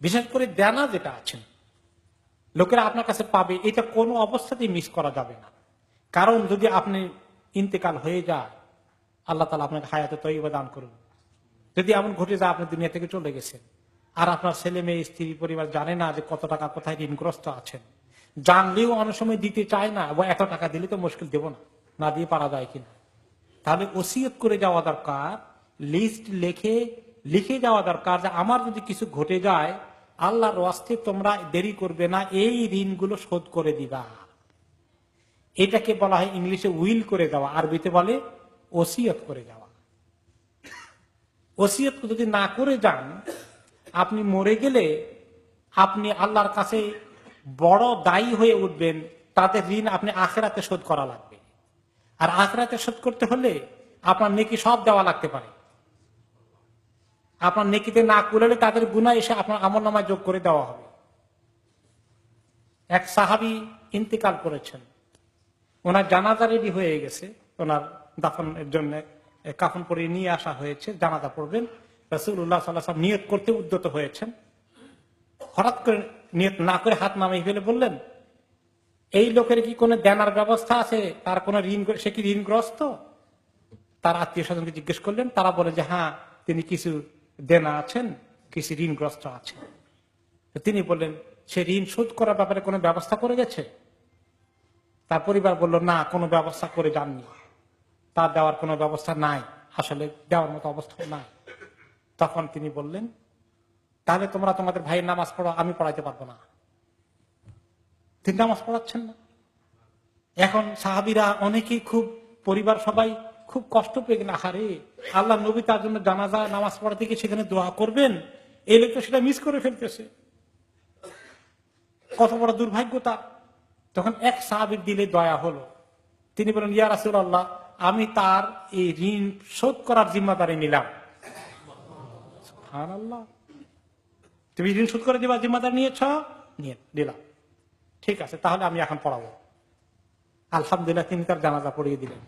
বিশেষ করে দেনা যেটা আছেন লোকেরা আপনার কাছে পাবে, এটা কোনো অবস্থাতেই মিস করা যাবে না। কারণ যদি আপনি ইন্তেকাল হয়ে যায়, আল্লাহ তাআলা আপনাকে হায়াতে তয়্যিবা দান করুন। যদি এমন ঘটে যায় আপনি দুনিয়া থেকে চলে গেছেন, আর আপনার ছেলে মেয়ে স্ত্রী পরিবার জানে না যে কত টাকা কোথায় ঋণগ্রস্ত আছেন, জানলেও অনেক সময় দিতে চায় না, এবং এত টাকা দিলে তো মুশকিল, দেব না, না দিয়ে পারা যায় কিনা। তাহলে ওসিয়ত করে যাওয়া দরকার, লিস্ট লিখে যাওয়া দরকার যে আমার যদি কিছু ঘটে যায়, আল্লাহর ওয়াস্তে তোমরা দেরি করবে না, এই ঋণগুলো শোধ করে দিবা। এটাকে বলা হয় ইংলিশে উইল করে দেওয়া, আরবিতে বলে ওসিয়ত করে যাওয়া। ওসিয়ত যদি না করে যান, আপনি মরে গেলে আপনি আল্লাহর কাছে বড় দায়ী হয়ে উঠবেন। তাদের ঋণ আপনি আখিরাতে শোধ করা লাগবে, আর আখিরাতে শোধ করতে হলে আপনার নেকি সব দেওয়া লাগতে পারে। আপনার নেকিতে না কুলালে তাদের গুনাহ এসে আপনার আমলনামায় যোগ করে দেওয়া হবে। এক সাহাবী ইন্তেকাল করেছেন, ওনার জানাজা রেডি হয়ে গেছে, ওনার দাফনের জন্য কাফন পরিয়ে নিয়ে আসা হয়েছে, জানাজা পড়বেন। রাসূলুল্লাহ সাল্লাল্লাহু আলাইহি ওয়াসাল্লাম নিয়ত করতে উদ্যত হয়েছেন। হঠাৎ করে নিয়ত না করে হাত নামিয়ে ফেলে বললেন, এই লোকের কি কোনো দেনার ব্যবস্থা আছে? তার কোনো ঋণ, সে কি ঋণগ্রস্ত? তার আত্মীয় স্বজনকে জিজ্ঞেস করলেন, তারা বলে যে হ্যাঁ, তিনি কিছু দেনা আছেন, কিছু ঋণগ্রস্ত আছেন। তিনি বললেন, সে ঋণ শোধ করার ব্যাপারে কোনো ব্যবস্থা করে গেছে? তার পরিবার বলল, না, কোনো ব্যবস্থা করে যাননি, তার দেওয়ার কোনো ব্যবস্থা নাই, আসলে দেওয়ার মতো অবস্থা নাই। তখন তিনি বললেন, তাহলে তোমরা তোমাদের ভাইয়ের নামাজ পড়ো, আমি পড়াইতে পারবো না। তিনি নামাজ পড়াচ্ছেন না। এখন সাহাবীরা অনেকেই খুব, পরিবার সবাই খুব কষ্ট পেয়ে গেলেন, আহারে, আল্লাহ নবী তার জন্য জানাজা নামাজ পড়াতে গিয়ে সেখানে দোয়া করবেন, এই লোক তো সেটা মিস করে ফেলতেছে, কত বড় দুর্ভাগ্য তার। তখন এক সাহাবীর দিলে দয়া হলো, তিনি বলেন, ইয়া রাসূলুল্লাহ, আমি তার এই ঋণ শোধ করার জিম্মাদারি নিলাম। সুবহানাল্লাহ, তুমি ঋণ শোধ করে দিবা জিম্মাদারি নিয়েছ? নিলাম, ঠিক আছে, তাহলে আমি এখন পড়াবো। আলহামদুলিল্লাহ, তিনি তার জানাজা পড়িয়ে দিলেন।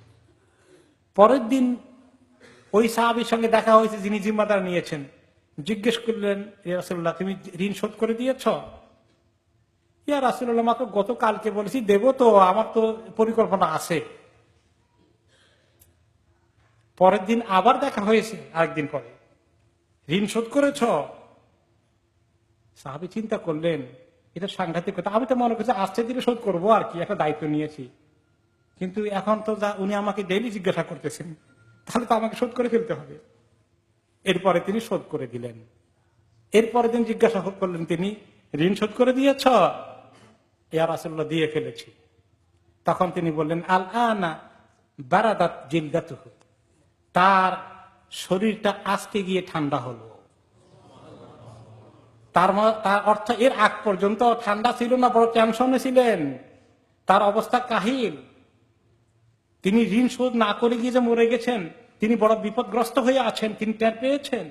পরের দিন ওই সাহাবীর সঙ্গে দেখা হয়েছে যিনি জিম্মাদার নিয়েছেন। জিজ্ঞেস করলেন, ইয়া রাসূলুল্লাহ, তুমি ঋণ শোধ করে দিয়েছ? ইয়া রাসূলুল্লাহ, মাত্র গতকালকে বলেছি দেব, তো আমার তো পরিকল্পনা আছে। পরের দিন আবার দেখা হয়েছে, আরেকদিন পরে, ঋণ শোধ করেছ? সাহাবী চিন্তা করলেন, এটা সাংঘাতিক কথা। আমি তো মনে করছি আস্তে ধীরে শোধ করবো আর কি, একটা দায়িত্ব নিয়েছি, কিন্তু এখন তো উনি আমাকে ডেইলি জিজ্ঞাসা করতেছেন, তাহলে তো আমাকে শোধ করে ফেলতে হবে। এরপরে তিনি শোধ করে দিলেন। এরপরে দিন জিজ্ঞাসা করলেন তিনি, ঋণ শোধ করে দিয়েছ? ইয়া রাসূলুল্লাহ, দিয়ে ফেলেছি। তখন তিনি বললেন, আল আনা বারাদাত জিলদাতুহু, তার শরীরটা আজকে গিয়ে ঠান্ডা হলো। তার অর্থ এর আগ পর্যন্ত ঠান্ডা ছিল না, বড় টেনশনে ছিলেন, তার অবস্থা কাহিল। তিনি ঋণ শোধ না করে গিয়ে যে মরে গেছেন, তিনি বড় বিপদগ্রস্ত হয়ে আছেন, তিনি টের পেয়েছেন।